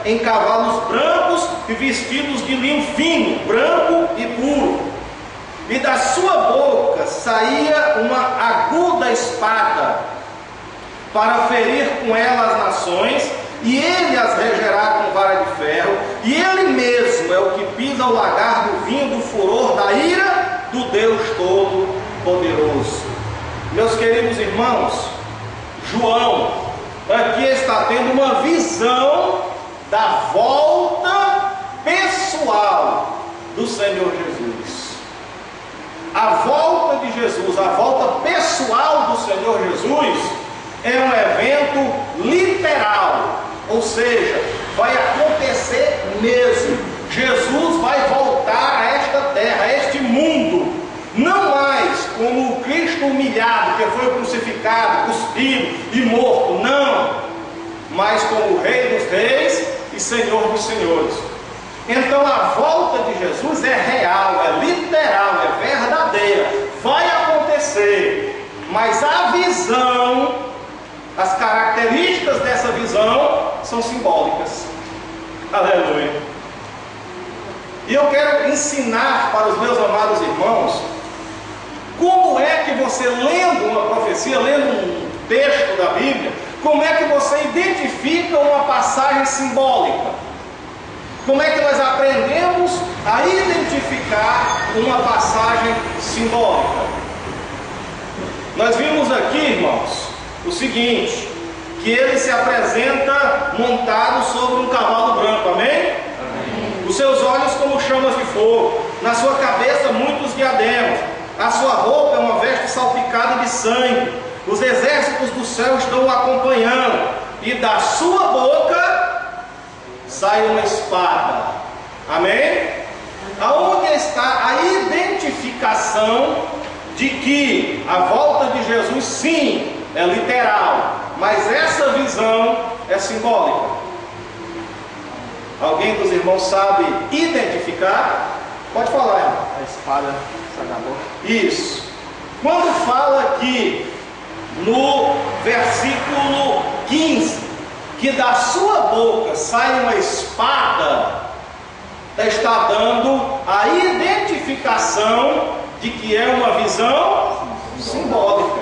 em cavalos brancos e vestidos de linho fino, branco e puro. E da sua boca saía uma aguda espada, para ferir com ela as nações, e ele as regerá com vara de ferro, e ele mesmo é o que pisa o lagar do vinho do furor da ira do Deus Todo-Poderoso. Meus queridos irmãos, João aqui está tendo uma visão da volta pessoal do Senhor Jesus. A volta de Jesus, a volta pessoal do Senhor Jesus é um evento literal, ou seja, vai acontecer mesmo. Jesus vai voltar a esta terra, a este mundo, não mais como o Cristo humilhado, que foi crucificado, cuspido e morto, não, mas como o Rei dos Reis e Senhor dos Senhores. Então a volta de Jesus é real, é literal, é verdadeira, vai acontecer, mas a visão, as características dessa visão são simbólicas. Aleluia. E eu quero ensinar para os meus amados irmãos como é que você, lendo uma profecia, lendo um texto da Bíblia, como é que você identifica uma passagem simbólica. Como é que nós aprendemos a identificar uma passagem simbólica? Nós vimos aqui, irmãos, o seguinte, que ele se apresenta montado sobre um cavalo branco, amém? Amém. Os seus olhos como chamas de fogo, na sua cabeça muitos diademas, a sua roupa é uma veste salpicada de sangue, os exércitos do céu estão o acompanhando, e da sua boca sai uma espada, amém? Aonde está a identificação de que a volta de Jesus, sim, é literal, mas essa visão é simbólica? Alguém dos irmãos sabe identificar? Pode falar, irmão. A espada sai da boca. Isso. Quando fala aqui no versículo 15, que da sua boca sai uma espada, está dando a identificação de que é uma visão simbólica.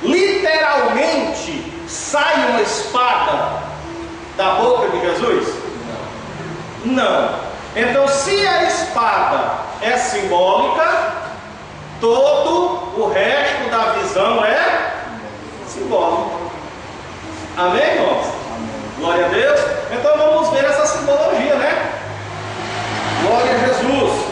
Literalmente sai uma espada da boca de Jesus? Não. Então, se a espada é simbólica, todo o resto da visão é simbólico. Amém, irmãos? Amém. Glória a Deus. Então vamos ver essa simbologia, né? Glória a Jesus.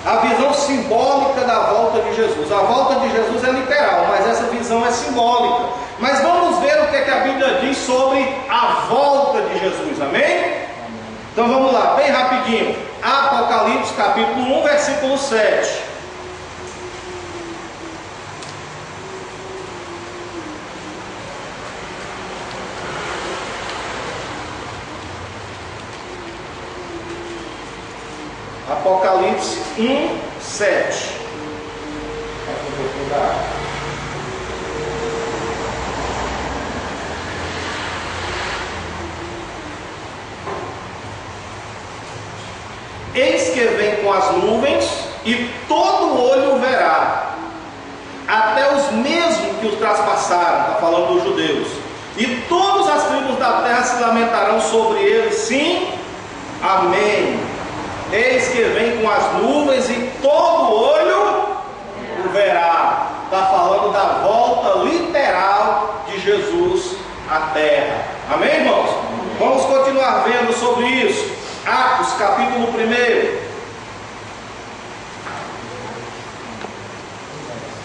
A visão simbólica da volta de Jesus. A volta de Jesus é literal, mas essa visão é simbólica. Mas vamos ver o que a Bíblia diz sobre a volta de Jesus. Amém? Amém. Então vamos lá, bem rapidinho. Apocalipse capítulo 1, versículo 7. Apocalipse 1, 7. Eis que vem com as nuvens, e todo olho o verá, até os mesmos que os traspassaram, está falando dos judeus, e todas as tribos da terra se lamentarão sobre ele, sim, amém. Eis que vem com as nuvens, e todo olho o verá. Está falando da volta literal de Jesus à terra. Amém, irmãos? Vamos continuar vendo sobre isso. Atos capítulo 1.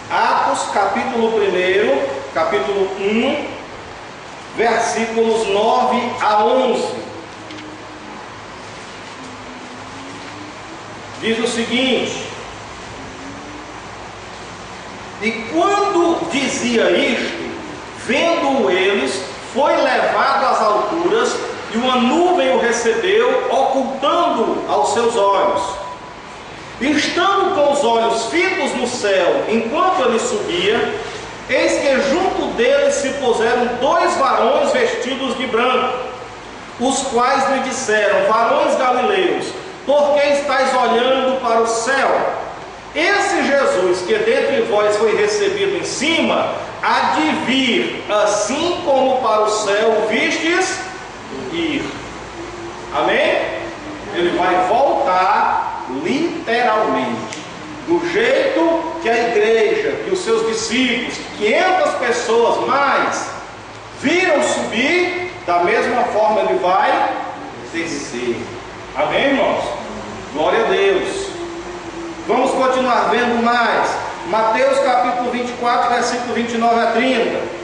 Atos capítulo 1, capítulo 1, versículos 9 a 11. Diz o seguinte: e quando dizia isto, vendo eles, foi levado às alturas, e uma nuvem o recebeu, ocultando aos seus olhos. Estando com os olhos fitos no céu, enquanto ele subia, eis que junto dele se puseram dois varões vestidos de branco, os quais lhe disseram: varões galileus, por que estáis olhando para o céu? Esse Jesus que dentre vós foi recebido em cima, há de vir, assim como para o céu o vistes ir. Amém? Ele vai voltar literalmente, do jeito que a igreja, que os seus discípulos, 500 pessoas mais, viram subir, da mesma forma ele vai descer. Amém, irmãos? Glória a Deus. Vamos continuar vendo mais. Mateus capítulo 24, versículo 29 a 30.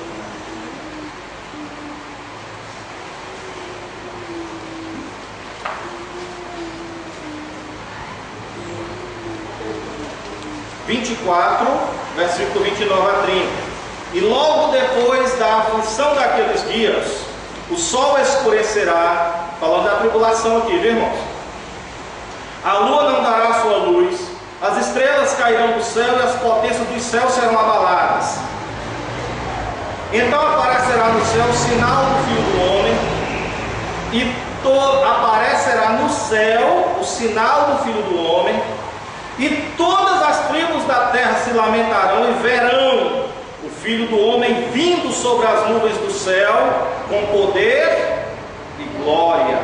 Versículo 29 a 30. E logo depois da aflição daqueles dias, o sol escurecerá, falando da tribulação aqui, viu, irmãos? A lua não dará sua luz, as estrelas cairão do céu e as potências dos céus serão abaladas. Então aparecerá no céu o sinal do Filho do Homem, e aparecerá no céu o sinal do Filho do Homem, e todas as tribos da terra se lamentarão e verão o Filho do Homem vindo sobre as nuvens do céu com poder e glória.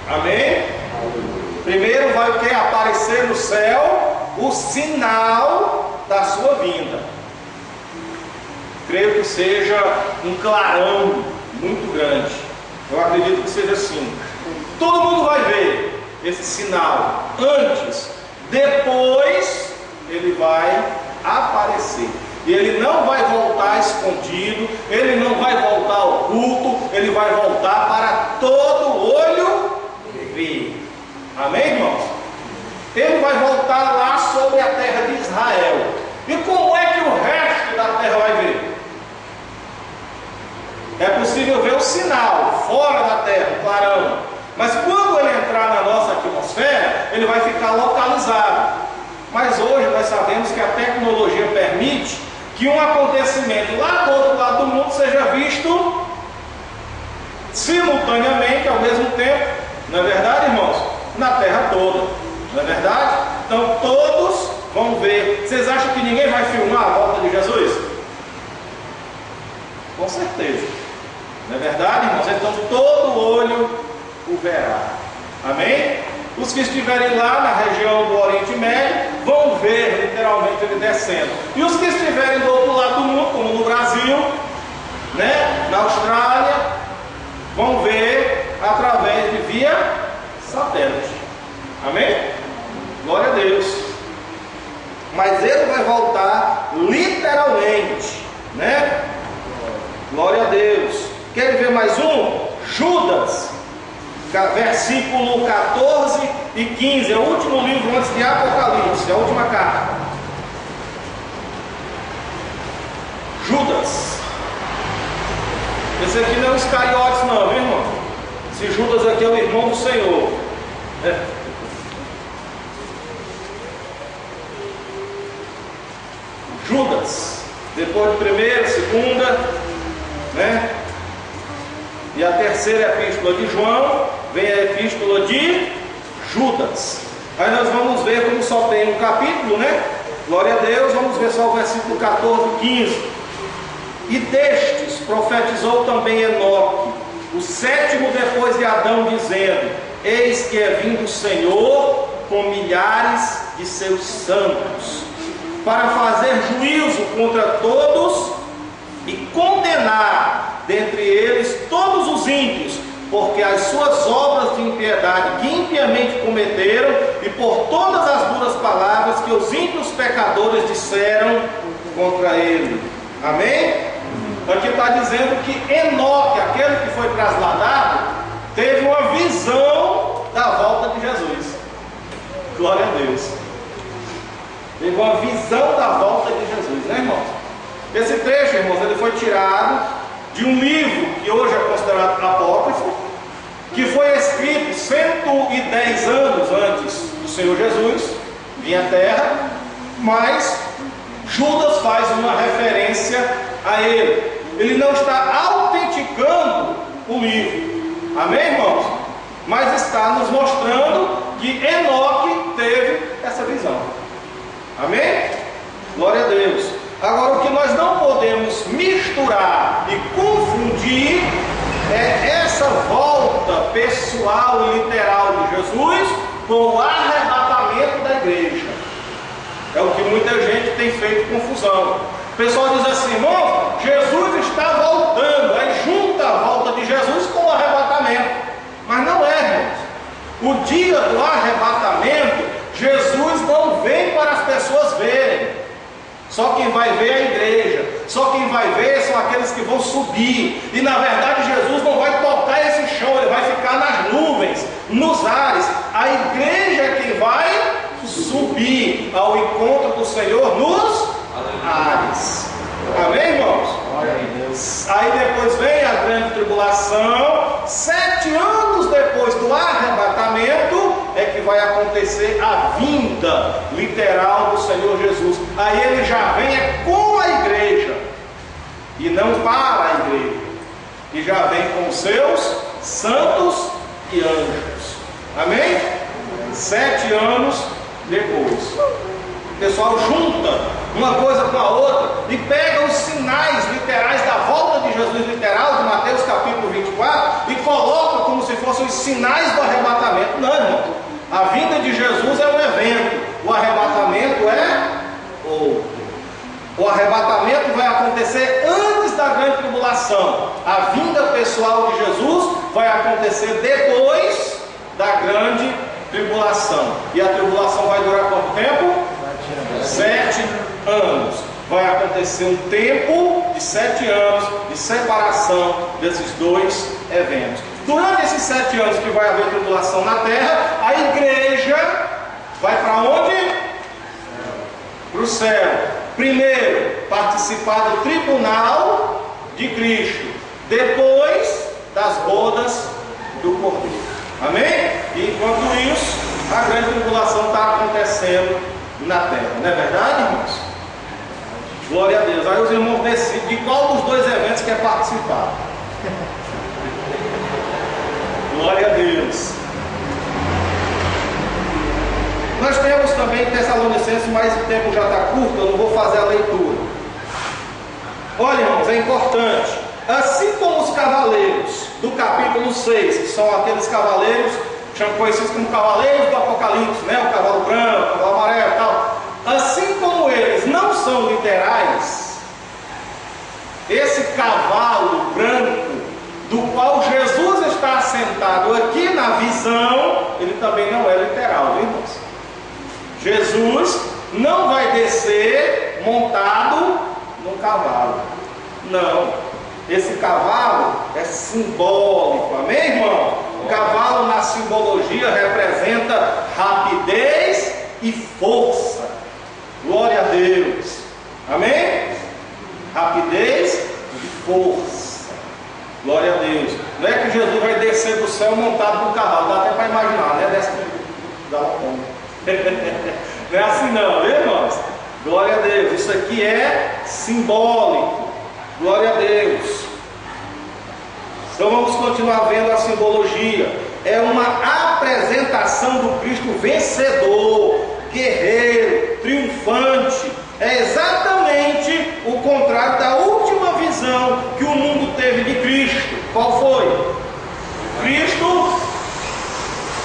Amém? Primeiro vai o que? Aparecer no céu o sinal da sua vinda. Creio que seja um clarão muito grande. Eu acredito que seja assim. Todo mundo vai ver esse sinal antes, depois ele vai aparecer. E ele não vai voltar escondido, ele não vai voltar oculto, ele vai voltar para todo olho ver. Amém, irmãos? Ele vai voltar lá sobre a terra de Israel. E como é que o resto da terra vai ver? É possível ver o sinal fora da terra, o clarão. Mas quando ele entrar na nossa atmosfera, ele vai ficar localizado. Mas hoje nós sabemos que a tecnologia permite que um acontecimento lá do outro lado do mundo seja visto simultaneamente, ao mesmo tempo. Não é verdade, irmãos? Na terra toda. Não é verdade? Então todos vão ver. Vocês acham que ninguém vai filmar a volta de Jesus? Com certeza. Não é verdade, irmãos? Então todo olho o verá. Amém? Os que estiverem lá na região do Oriente Médio vão ver literalmente ele descendo. E os que estiverem do outro lado do mundo, como no Brasil, né, na Austrália, vão ver através de via satélite. Amém? Glória a Deus. Mas ele vai voltar literalmente, né? Glória a Deus. Querem ver mais um? Judas, versículo 14 e 15, é o último livro antes de Apocalipse, é a última carta. Judas. Esse aqui não é os Iscariotes não, viu, irmão? Esse Judas aqui é o irmão do Senhor. Judas, depois de primeira, segunda, né? E a terceira epístola de João, vem a epístola de Judas. Aí nós vamos ver, como só tem um capítulo, né? Glória a Deus, vamos ver só o versículo 14 e 15. E destes profetizou também Enoque, o sétimo depois de Adão, dizendo: eis que é vindo o Senhor com milhares de seus santos, para fazer juízo contra todos e condenar dentre eles todos os ímpios, porque as suas obras de impiedade que impiamente cometeram, e por todas as duras palavras que os ímpios pecadores disseram contra ele. Amém? Aqui está dizendo que Enoque, aquele que foi trasladado, teve uma visão da volta de Jesus. Glória a Deus. Teve uma visão da volta de Jesus, né, irmãos? Esse trecho, irmãos, ele foi tirado de um livro que hoje é considerado apócrifo, que foi escrito 110 anos antes do Senhor Jesus vir à terra, mas Judas faz uma referência a ele. Ele não está autenticando o livro. Amém, irmãos? Mas está nos mostrando que Enoque teve essa visão. Amém? Glória a Deus. Agora, o que nós não podemos misturar e confundir é essa volta pessoal e literal de Jesus com o arrebatamento da igreja. É o que muita gente tem feito confusão. O pessoal diz assim: irmão, Jesus está voltando. Aí junta a volta de Jesus com o arrebatamento. Mas não é, irmãos. O dia do arrebatamento, Jesus não vem para as pessoas verem. Só quem vai ver é a igreja. Só quem vai ver são aqueles que vão subir. E na verdade Jesus não vai tocar esse chão, ele vai ficar nas nuvens, nos ares. A igreja é quem vai subir ao encontro do Senhor nos ares. Amém, irmãos? Aí depois vem a grande tribulação. 7 anos depois do arrebatamento é que vai acontecer a vinda literal do Senhor Jesus. Aí ele já vem com a igreja e não para a igreja, e já vem com seus santos e anjos. Amém? 7 anos depois. O pessoal junta uma coisa com a outra e pega os sinais literais da volta de Jesus literal, de Mateus capítulo 24, e coloca como se fossem os sinais do arrebatamento. Não, irmão. A vinda de Jesus é um evento, o arrebatamento é outro. O arrebatamento vai acontecer antes da grande tribulação. A vinda pessoal de Jesus vai acontecer depois da grande tribulação. E a tribulação vai durar quanto tempo? 7 anos. Vai acontecer um tempo de 7 anos de separação desses dois eventos. Durante esses 7 anos que vai haver tribulação na terra, a igreja vai para onde? Para o céu. Primeiro, participar do tribunal de Cristo. Depois, das bodas do Cordeiro. Amém? E enquanto isso, a grande tribulação está acontecendo na terra. Não é verdade, irmãos? Glória a Deus. Aí os irmãos decidem de qual dos dois eventos quer participar. Glória a Deus. Nós temos também Tessalonicenses, mas o tempo já está curto, eu não vou fazer a leitura. Olha, irmãos, é importante. Assim como os cavaleiros do capítulo 6, que são aqueles cavaleiros conhecidos como cavaleiros do Apocalipse, né? O cavalo branco, o cavalo amarelo e tal. Assim como eles não são literais, esse cavalo branco, do qual Jesus está assentado aqui na visão, ele também não é literal, viu, irmãos? Jesus não vai descer montado num cavalo. Não. Esse cavalo é simbólico. Amém, irmão? O cavalo na simbologia representa rapidez e força. Glória a Deus. Amém? Rapidez e força. Glória a Deus. Não é que Jesus vai descer do céu montado num cavalo. Dá até para imaginar, né? Desce dá uma fome. Não é assim não, viu, irmãos? Glória a Deus. Isso aqui é simbólico. Glória a Deus. Então vamos continuar vendo a simbologia. É uma apresentação do Cristo vencedor, guerreiro, triunfante. É exatamente o contrário da última visão que o mundo teve de Cristo. Qual foi? Cristo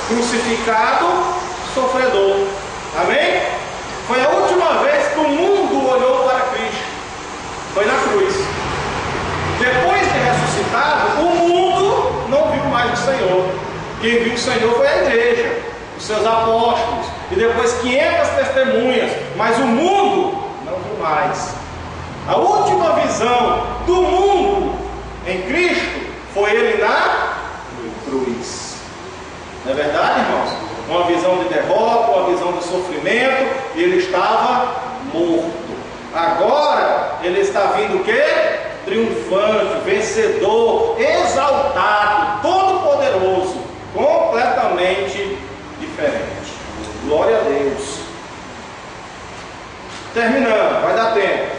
crucificado, sofredor. Amém? Foi a última vez que o mundo olhou para Cristo. Foi na cruz. Depois de ressuscitado, o mundo não viu mais o Senhor. Quem viu o Senhor foi a igreja, os seus apóstolos, e depois 500 testemunhas, mas o mundo não viu mais. A última visão do mundo em Cristo foi ele na cruz. Não é verdade, irmãos? Uma visão de derrota, uma visão de sofrimento, e ele estava morto. Agora ele está vindo o quê? Triunfante, vencedor, exaltado, todo-poderoso, completamente diferente. Glória a Deus. Terminando, vai dar tempo.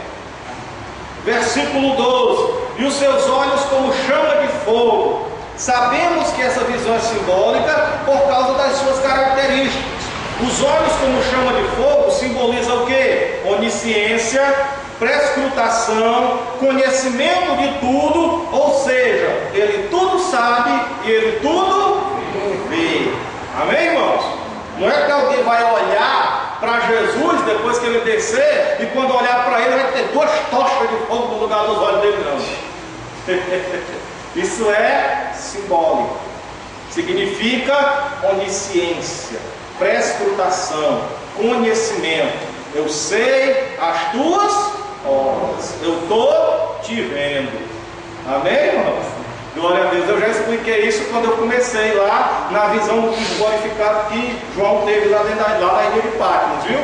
Versículo 12: e os seus olhos como chama de fogo, Sabemos que essa visão é simbólica por causa das suas características. Os olhos, como chama de fogo, simbolizam o quê? Onisciência, prescrutação, conhecimento de tudo, ou seja, ele tudo sabe e ele tudo vê. Amém, irmãos? Não é que alguém vai olhar para Jesus depois que ele descer e quando olhar para ele vai ter 2 tochas de fogo no lugar dos olhos dele, não. Isso é simbólico. Significa onisciência, prescrutação, conhecimento. Eu sei as tuas obras, eu estou te vendo. Amém, irmãos? Glória a Deus. Eu já expliquei isso quando eu comecei lá na visão do Cristo glorificado que João teve lá na ilha de Patmos, viu?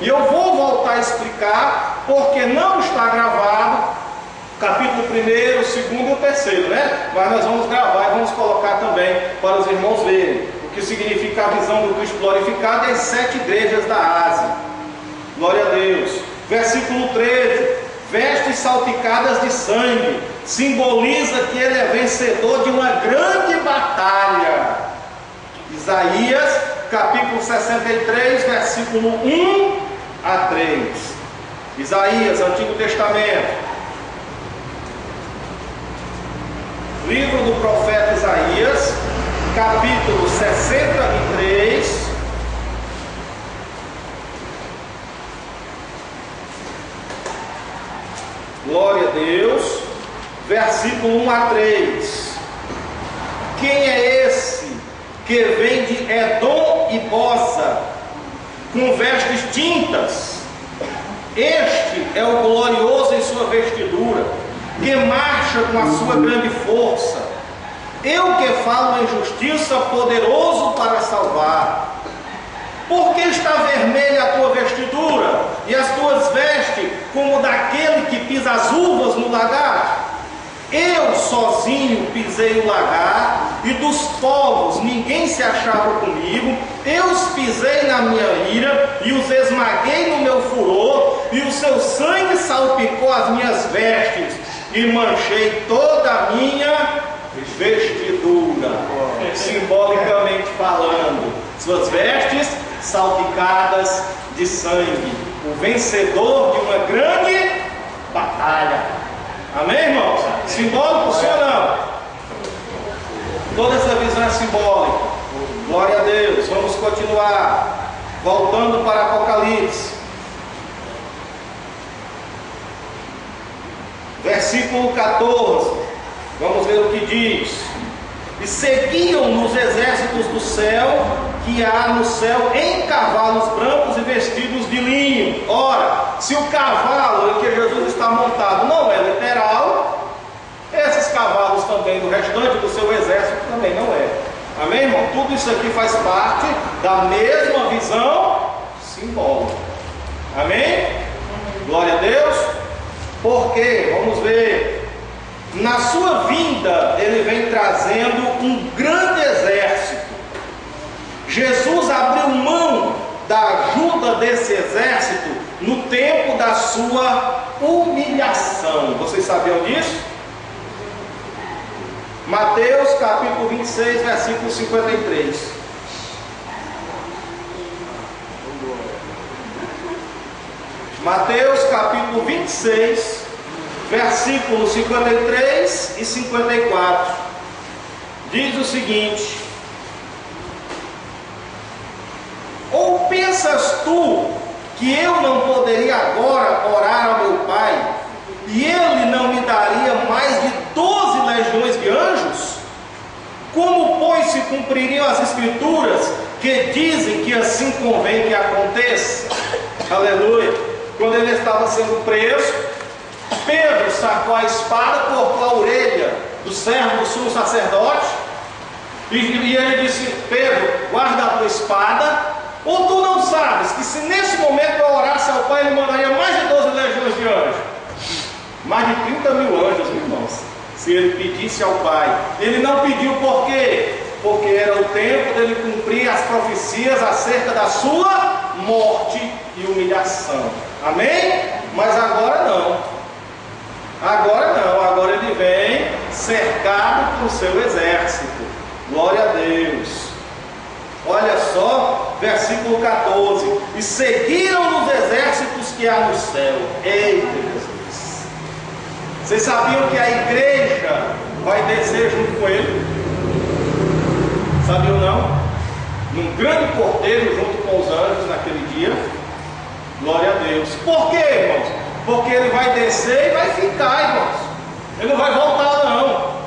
E eu vou voltar a explicar porque não está gravado capítulo 1, 2 e o 3, né? Mas nós vamos gravar e vamos colocar também para os irmãos verem o que significa a visão do Cristo glorificado e as 7 igrejas da Ásia. Glória a Deus. Versículo 13: vestes salpicadas de sangue, simboliza que ele é vencedor de uma grande batalha. Isaías, capítulo 63, versículo 1 a 3. Isaías, Antigo Testamento. Livro do profeta Isaías, capítulo 63. Glória a Deus. Versículo 1 a 3. Quem é esse que vem de Edom e Boza, com vestes tintas? Este é o glorioso em sua vestidura, que marcha com a sua grande força. Eu que falo em justiça, poderoso para salvar. Por que está vermelha a tua vestidura e as tuas vestes como daquele que pisa as uvas no lagar? Eu sozinho pisei o lagar, e dos povos ninguém se achava comigo. Eu os pisei na minha ira e os esmaguei no meu furor, e o seu sangue salpicou as minhas vestes, e manchei toda a minha vestidura. Simbolicamente falando, suas vestes salpicadas de sangue, o vencedor de uma grande batalha. Amém, irmãos? Simbólico, sim ou não? Toda essa visão é simbólica. Glória a Deus. Vamos continuar. Voltando para Apocalipse. Versículo 14. Vamos ver o que diz. E seguiam nos exércitos do céu, que há no céu em cavalos brancos e vestidos de linho. Ora, se o cavalo em que Jesus está montado não é literal, esses cavalos também do restante do seu exército também não é. Amém, irmão? Tudo isso aqui faz parte da mesma visão simbólica. Amém? Glória a Deus. Porque, vamos ver, na sua vinda ele vem trazendo um grande exército. Jesus abriu mão da ajuda desse exército no tempo da sua humilhação. Vocês sabiam disso? Mateus capítulo 26, versículo 53. Mateus capítulo 26, versículos 53 e 54. Diz o seguinte: ou pensas tu que eu não poderia agora orar ao meu Pai, e ele não me daria mais de 12 legiões de anjos? Como, pois, se cumpririam as escrituras que dizem que assim convém que aconteça? Aleluia. Quando ele estava sendo preso, Pedro sacou a espada, cortou a orelha do servo do sumo sacerdote, e ele disse: Pedro, guarda a tua espada, ou tu não sabes que se nesse momento eu orasse ao Pai, ele mandaria mais de 12 legiões de anjos? Mais de 30 mil anjos, irmãos, se ele pedisse ao Pai. Ele não pediu por quê? Porque era o tempo dele cumprir as profecias acerca da sua morte e humilhação. Amém? Mas agora não. Agora não. Agora ele vem cercado por seu exército. Glória a Deus. Olha só, versículo 14. E seguiram os exércitos que há no céu. Eita Jesus! Vocês sabiam que a igreja vai descer junto com ele? Sabiam não? Num grande cortejo junto com os anjos naquele dia. Glória a Deus. Por quê, irmãos? Porque ele vai descer e vai ficar, irmãos. Ele não vai voltar não.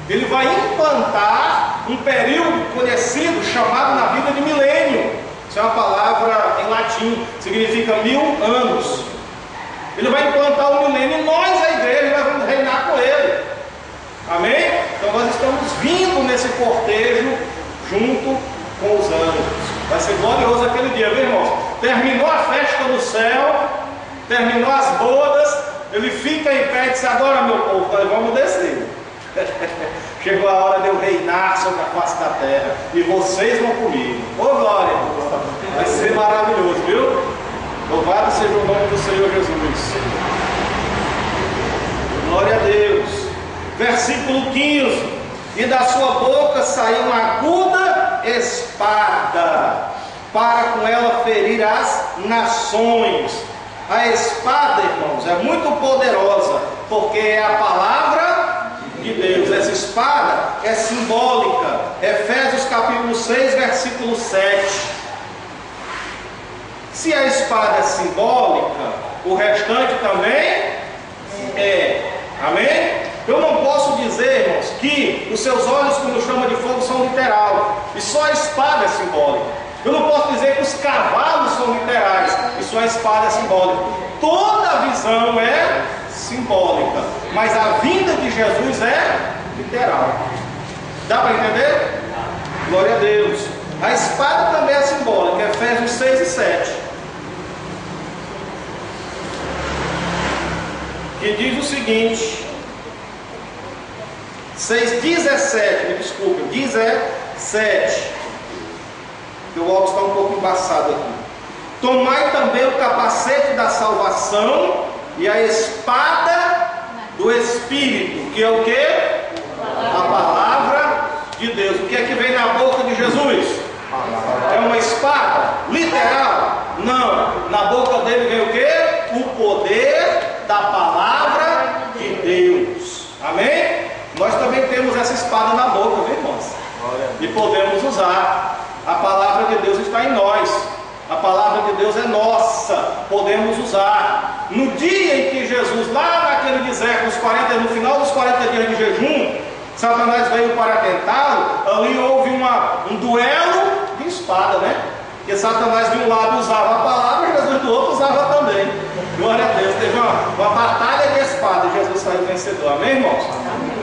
Ele vai implantar um período conhecido, chamado na Bíblia de milênio. Isso é uma palavra em latim, significa 1000 anos. Ele vai implantar o milênio e nós, a igreja, nós vamos reinar com ele. Amém? Então nós estamos vindo nesse cortejo junto com os anjos. Vai ser glorioso aquele dia, viu, irmãos? Terminou a festa no céu, terminou as bodas, ele fica em pé e diz: agora, meu povo, nós vamos descer. Chegou a hora de eu reinar sobre a face da terra e vocês vão comigo. Ô glória! Vai ser maravilhoso, viu? Louvado seja o nome do Senhor Jesus. Glória a Deus. Versículo 15. E da sua boca saiu uma aguda espada, para com ela ferir as nações. A espada, irmãos, é muito poderosa, porque é a palavra de Deus. Essa espada é simbólica. Efésios capítulo 6, versículo 7. Se a espada é simbólica, o restante também é. Amém? Eu não posso dizer, irmãos, que os seus olhos como chama de fogo são literal, e só a espada é simbólica. Eu não posso dizer que os cavalos são literais, e só a espada é simbólica. Toda a visão é simbólica, mas a vinda de Jesus é literal. Dá para entender? Glória a Deus. A espada também é simbólica, Efésios 6 e 7. Que diz o seguinte, 6,17, me desculpe, 17. O óculos está um pouco embaçado aqui. Tomai também o capacete da salvação e a espada do Espírito, que é o que? A palavra de Deus. O que é que vem na boca de Jesus? É uma espada literal? Não. Na boca dele vem o que? O poder da palavra de Deus. Amém? Nós também temos essa espada na boca, viu, irmãos? E podemos usar. A palavra de Deus está em nós. A palavra de Deus é nossa. Podemos usar. No dia em que Jesus, lá naquele deserto, no final dos 40 dias de jejum, Satanás veio para tentá-lo. Ali houve um duelo de espada, né? Porque Satanás de um lado usava a palavra e Jesus do outro usava também. Glória a Deus. Teve uma batalha de espada e Jesus saiu vencedor. Amém, irmãos? Amém.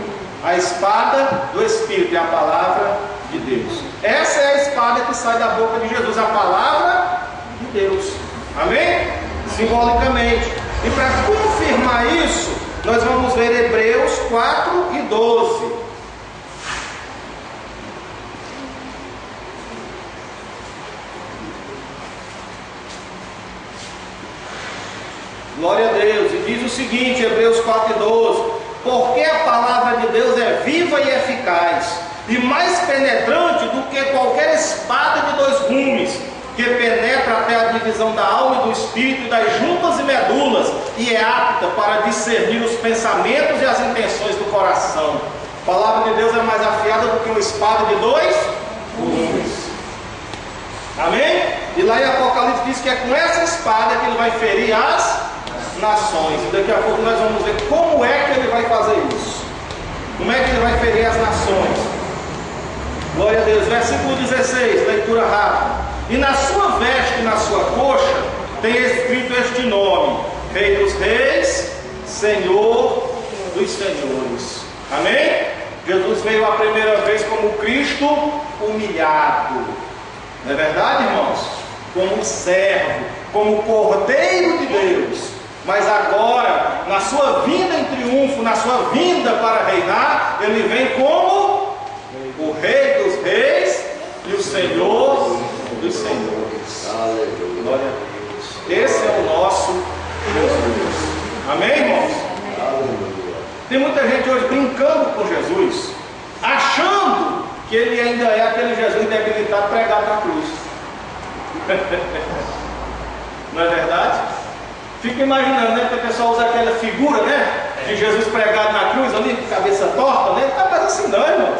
A espada do Espírito é a palavra de Deus. Essa é a espada que sai da boca de Jesus, a palavra de Deus. Amém? Simbolicamente. E para confirmar isso, nós vamos ver Hebreus 4 e 12. Glória a Deus. E diz o seguinte, Hebreus 4 e 12. Porque a palavra de Deus é viva e eficaz, e mais penetrante do que qualquer espada de 2 gumes, que penetra até a divisão da alma e do espírito e das juntas e medulas, e é apta para discernir os pensamentos e as intenções do coração. A palavra de Deus é mais afiada do que uma espada de 2 gumes. Amém? E lá em Apocalipse diz que é com essa espada que ele vai ferir as nações. E daqui a pouco nós vamos ver como é que ele vai fazer isso. Como é que ele vai ferir as nações. Glória a Deus. Versículo 16, leitura rápida. E na sua veste e na sua coxa tem escrito este nome: Rei dos Reis, Senhor dos Senhores. Amém? Jesus veio a primeira vez como Cristo humilhado. Não é verdade, irmãos? Como servo, como Cordeiro de Deus. Mas agora, na sua vinda em triunfo, na sua vinda para reinar, ele vem como o Rei dos Reis e o Senhor dos Senhores. Aleluia. Glória a Deus. Esse é o nosso Jesus. Amém, irmãos? Aleluia. Tem muita gente hoje brincando com Jesus, achando que ele ainda é aquele Jesus debilitado pregado na cruz. Não é verdade? Fica imaginando, né? Que o pessoal usa aquela figura, né? De Jesus pregado na cruz, ali com cabeça torta, né? Ele está mais assim, não, irmão.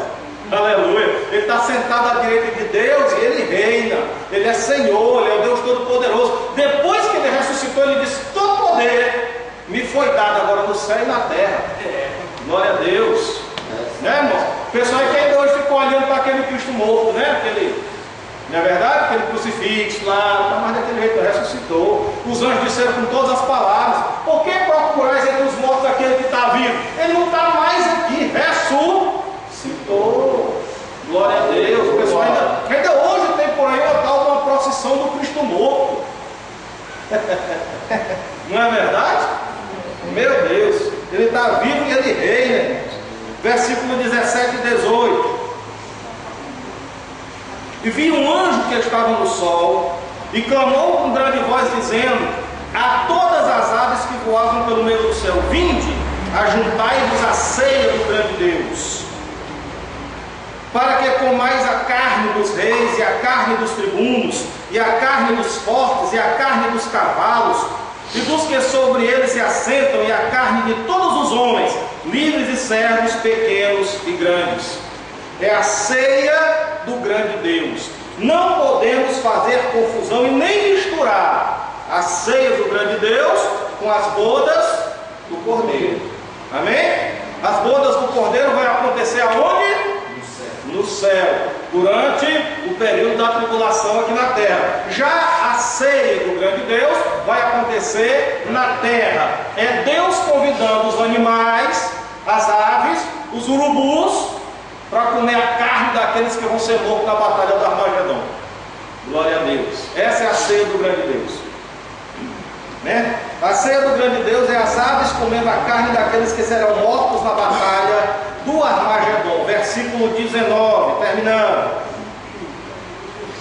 Aleluia. Ele está sentado à direita de Deus e ele reina. Ele é Senhor, ele é o Deus Todo-Poderoso. Depois que ele ressuscitou, ele disse: todo poder me foi dado agora no céu e na terra. Glória a Deus. Né, irmão? O pessoal que ainda hoje ficou olhando para aquele Cristo morto, né? Não é verdade? Aquele crucifixo lá, não está mais daquele jeito, ressuscitou. Os anjos disseram com todas as palavras: por que procurais entre os mortos aquele que está vivo? Ele não está mais aqui, ressuscitou. Glória a Deus. O pessoal ainda hoje tem por aí uma tal de uma procissão do Cristo morto. Não é verdade? Meu Deus, ele está vivo e ele reina, irmãos. Versículo 17 e 18. E vi um anjo que estava no sol, e clamou com grande voz, dizendo a todas as aves que voavam pelo meio do céu: vinde, ajuntai-vos à ceia do grande Deus, para que comais a carne dos reis, e a carne dos tribunos, e a carne dos fortes, e a carne dos cavalos, e dos que sobre eles se assentam, e a carne de todos os homens, livres e servos, pequenos e grandes. É a ceia do grande Deus. Não podemos fazer confusão e nem misturar a ceia do grande Deus com as bodas do Cordeiro. Amém? As bodas do Cordeiro vai acontecer aonde? No céu, durante o período da tribulação aqui na terra. Já a ceia do grande Deus vai acontecer na terra. É Deus convidando os animais, as aves, os urubus, para comer a carne daqueles que vão ser mortos na batalha do Armagedon. Glória a Deus. Essa é a ceia do grande Deus, né? A ceia do grande Deus é as aves comendo a carne daqueles que serão mortos na batalha do Armagedon. Versículo 19, terminando.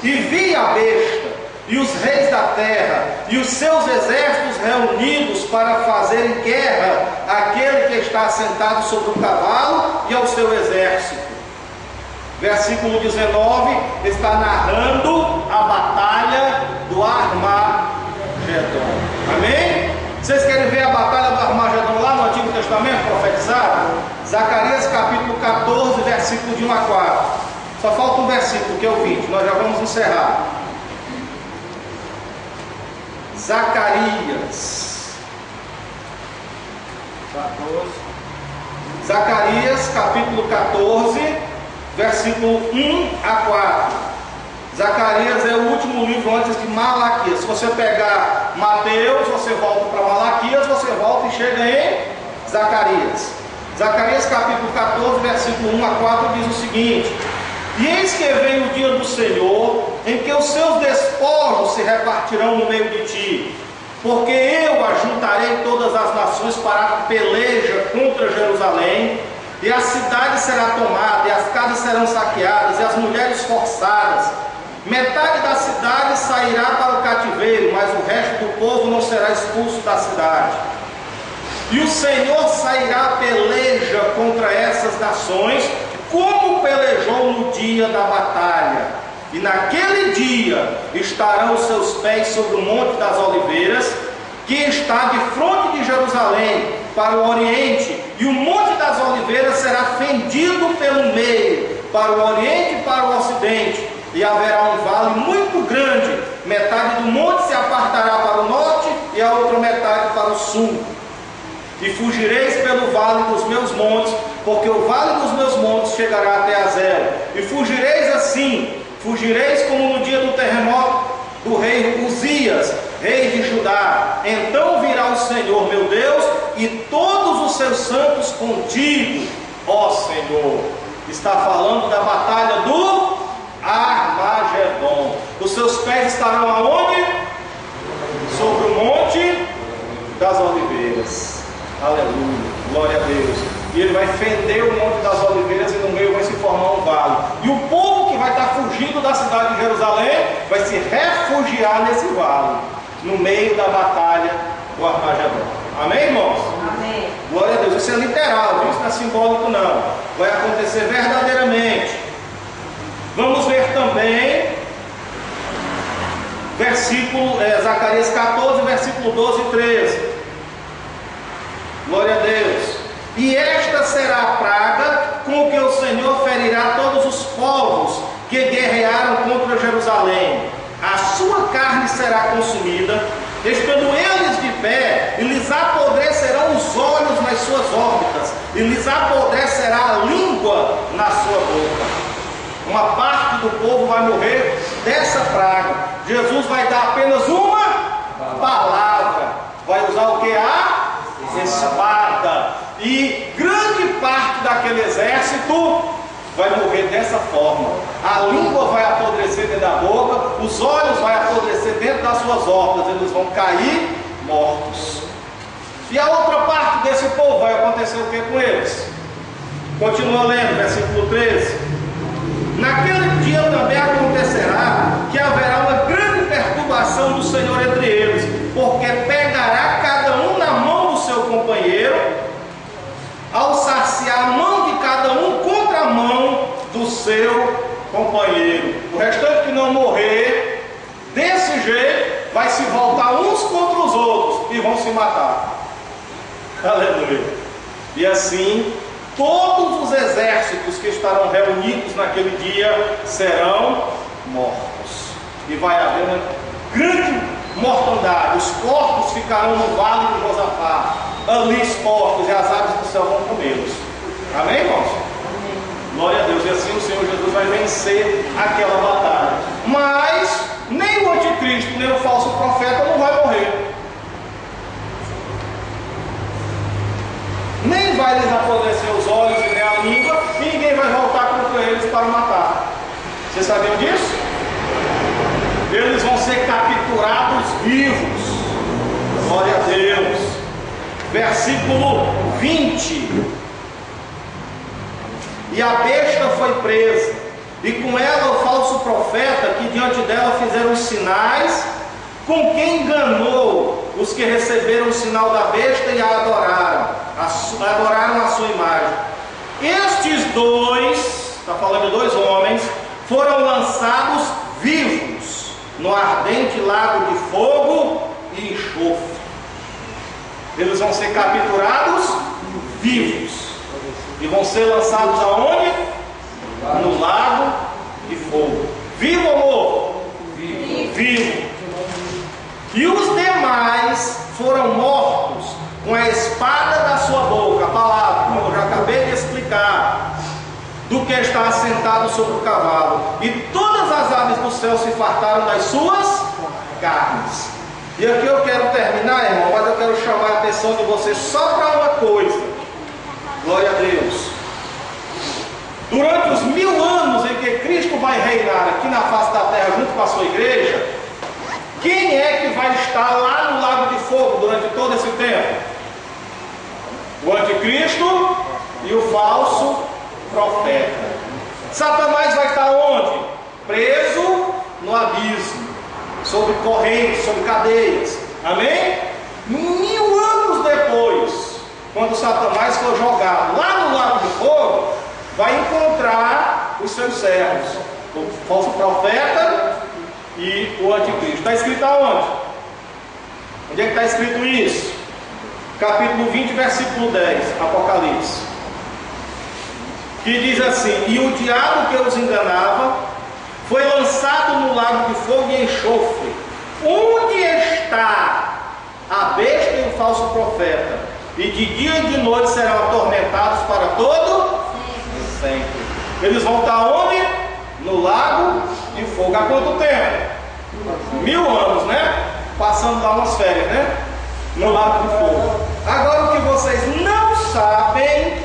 E vi a besta e os reis da terra e os seus exércitos reunidos para fazerem guerra àquele que está assentado sobre o cavalo e ao seu exército. Versículo 19 está narrando a batalha do Armagedon. Amém? Vocês querem ver a batalha do Armagedon lá no Antigo Testamento profetizado? Zacarias capítulo 14, versículo de 1 a 4. Só falta um versículo, que é o 20. Nós já vamos encerrar. Zacarias capítulo 14, versículo 1 a 4. Zacarias é o último livro antes de Malaquias. Se você pegar Mateus, você volta para Malaquias, você volta e chega em Zacarias. Zacarias capítulo 14, versículo 1 a 4 diz o seguinte: e eis que vem o dia do Senhor, em que os seus despojos se repartirão no meio de ti, porque eu ajuntarei todas as nações para a peleja contra Jerusalém, e a cidade será tomada, e as casas serão saqueadas, e as mulheres forçadas. Metade da cidade sairá para o cativeiro, mas o resto do povo não será expulso da cidade. E o Senhor sairá a peleja contra essas nações, como pelejou no dia da batalha. E naquele dia estarão os seus pés sobre o Monte das Oliveiras, que está de frente de Jerusalém, para o oriente, e o Monte das Oliveiras será fendido pelo meio, para o oriente e para o ocidente, e haverá um vale muito grande, metade do monte se apartará para o norte, e a outra metade para o sul. E fugireis pelo vale dos meus montes, porque o vale dos meus montes chegará até a zero. E fugireis assim, fugireis como no dia do terremoto do rei Uzias, rei de Judá. Então virá o Senhor meu Deus e todos os seus santos contigo, ó Senhor. Está falando da batalha do Armagedon. Os seus pés estarão aonde? Sobre o Monte das Oliveiras. Aleluia, glória a Deus. E ele vai fender o Monte das Oliveiras, e no meio vai se formar um vale. E o povo que vai estar fugindo da cidade de Jerusalém vai se refugiar nesse vale, no meio da batalha do Armagedon. Amém, irmãos? Amém. Glória a Deus. Isso é literal, isso não é simbólico não. Vai acontecer verdadeiramente. Vamos ver também Zacarias 14, versículo 12 e 13. Glória a Deus. E esta será a praga com que o Senhor ferirá todos os povos que guerrearam contra Jerusalém. A sua carne será consumida, estando eles de pé, e lhes apodrecerão os olhos nas suas órbitas, e lhes apodrecerá a língua na sua boca. Uma parte do povo vai morrer dessa praga. Jesus vai dar apenas uma palavra. Vai usar o que? A espada. E grande parte daquele exército vai morrer dessa forma. A língua vai apodrecer dentro da boca, os olhos vão apodrecer dentro das suas órbitas, eles vão cair mortos. E a outra parte desse povo vai acontecer o que com eles? Continua lendo, versículo 13. Naquele dia também acontecerá que haverá uma grande perturbação do Senhor entre eles, porque pegará cada um na mão do seu companheiro, alçar-se-á a mão de cada um contra a mão do seu companheiro. O restante que não morrer desse jeito vai se voltar uns contra os outros e vão se matar. Aleluia. E assim todos os exércitos que estarão reunidos naquele dia serão mortos. E vai haver uma grande mortandade. Os corpos ficarão no vale de Josafá, ali expostos, e as aves do céu vão comê-los. Amém, irmãos? Amém. Glória a Deus. E assim o Senhor Jesus vai vencer aquela batalha. Mas nem o anticristo, nem o falso profeta não vai morrer. Nem vai lhes apodrecer os olhos e nem a língua, e ninguém vai voltar contra eles para matar. Vocês sabiam disso? Eles vão ser capturados vivos. Glória a Deus. Versículo 20. E a besta foi presa, e com ela o falso profeta, que diante dela fizeram os sinais, com quem enganou os que receberam o sinal da besta e a adoraram. Adoraram a sua imagem. Estes dois, está falando de dois homens, foram lançados vivos no ardente lago de fogo e enxofre. Eles vão ser capturados vivos e vão ser lançados aonde? No lago de fogo. Vivo ou morto? Vivo. E os demais foram mortos com a espada da sua boca, a palavra, como eu já acabei de explicar, do que está assentado sobre o cavalo. E todas as aves do céu se fartaram das suas carnes. E aqui eu quero terminar, irmão, mas eu quero chamar a atenção de vocês só para uma coisa. Glória a Deus. Durante os 1000 anos em que Cristo vai reinar aqui na face da terra junto com a sua igreja, quem é que vai estar lá no lago de fogo durante todo esse tempo? O anticristo e o falso profeta. Satanás vai estar onde? Preso no abismo, sob correntes, sob cadeias. Amém? 1000 anos depois, quando Satanás for jogado lá no lago de fogo, vai encontrar os seus servos, o falso profeta e o anticristo. Está escrito aonde? Onde é que está escrito isso? Capítulo 20, versículo 10, Apocalipse. Que diz assim: e o diabo que os enganava foi lançado no lago de fogo e enxofre, onde está a besta e o falso profeta, e de dia e de noite serão atormentados para todo sempre. Eles vão estar onde? No lago de fogo. Há quanto tempo? 1000 anos, né? Passando lá umas férias, né? No lago de fogo. Agora, o que vocês não sabem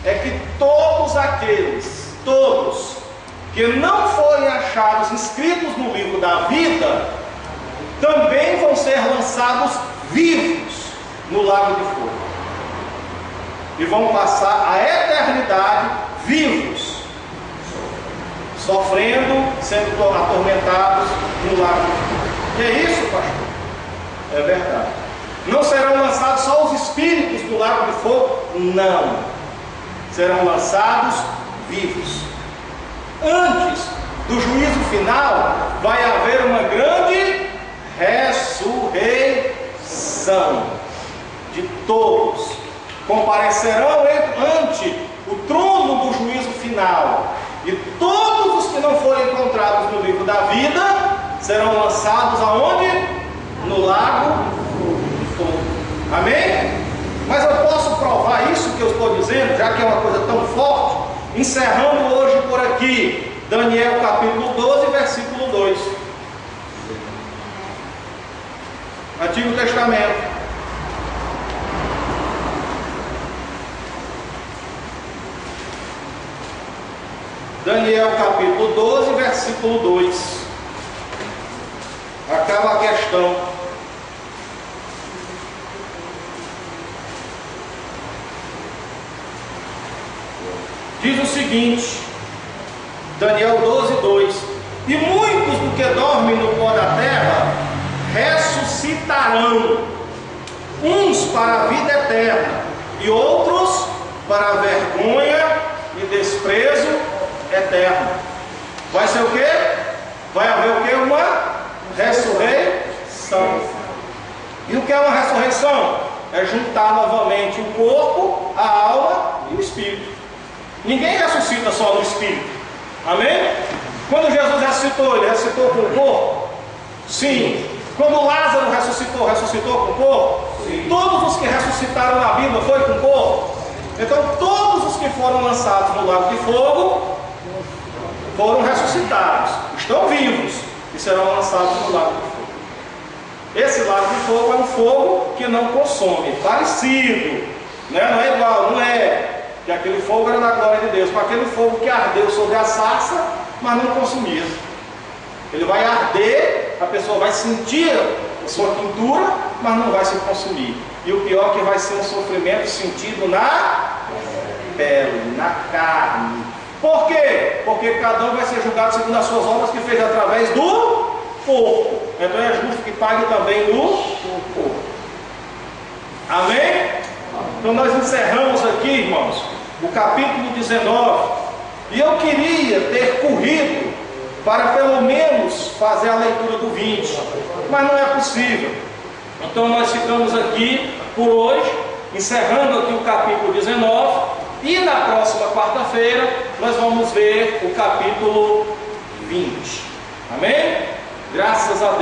é que todos aqueles, todos que não forem achados inscritos no livro da vida, também vão ser lançados vivos no lago de fogo. E vão passar a eternidade vivos, sofrendo, sendo atormentados no lago de fogo. Que é isso, pastor? É verdade. Não serão lançados só os espíritos do lago de fogo? Não. Serão lançados vivos. Antes do juízo final, vai haver uma grande ressurreição de todos. Comparecerão ante o trono do juízo final. E todos os que não forem encontrados no livro da vida serão lançados aonde? No lago de fogo. Amém? Mas eu posso provar isso que eu estou dizendo, já que é uma coisa tão forte, encerrando hoje por aqui, Daniel capítulo 12, versículo 2. Antigo Testamento. Daniel capítulo 12, versículo 2. Acaba a questão. Diz o seguinte, Daniel 12, 2: E muitos do que dormem no pó da terra ressuscitarão, uns para a vida eterna, e outros para a vergonha e desprezo eterno. Vai ser o quê? Vai haver o quê? Uma ressurreição. E o que é uma ressurreição? É juntar novamente o corpo, a alma e o espírito. Ninguém ressuscita só no espírito. Amém? Quando Jesus ressuscitou, ele ressuscitou com o corpo? Sim. Quando Lázaro ressuscitou, ressuscitou com o corpo? Sim. Todos os que ressuscitaram na Bíblia foi com o corpo? Então todos os que foram lançados no lago de fogo foram ressuscitados, estão vivos e serão lançados no lago de fogo. Esse lago de fogo é um fogo que não consome, parecido, né? Não é igual, não é. Que aquele fogo era da glória de Deus, com aquele fogo que ardeu sobre a sarça, mas não consumia. Ele vai arder, a pessoa vai sentir a sua quintura, mas não vai se consumir. E o pior é que vai ser um sofrimento sentido na pele, na carne. Por quê? Porque cada um vai ser julgado segundo as suas obras que fez através do corpo. Então é justo que pague também no corpo. Amém? Então nós encerramos aqui, irmãos, o capítulo 19. E eu queria ter corrido para pelo menos fazer a leitura do 20, mas não é possível. Então nós ficamos aqui por hoje, encerrando aqui o capítulo 19. E na próxima quarta-feira nós vamos ver o capítulo 20. Amém? Graças a Deus.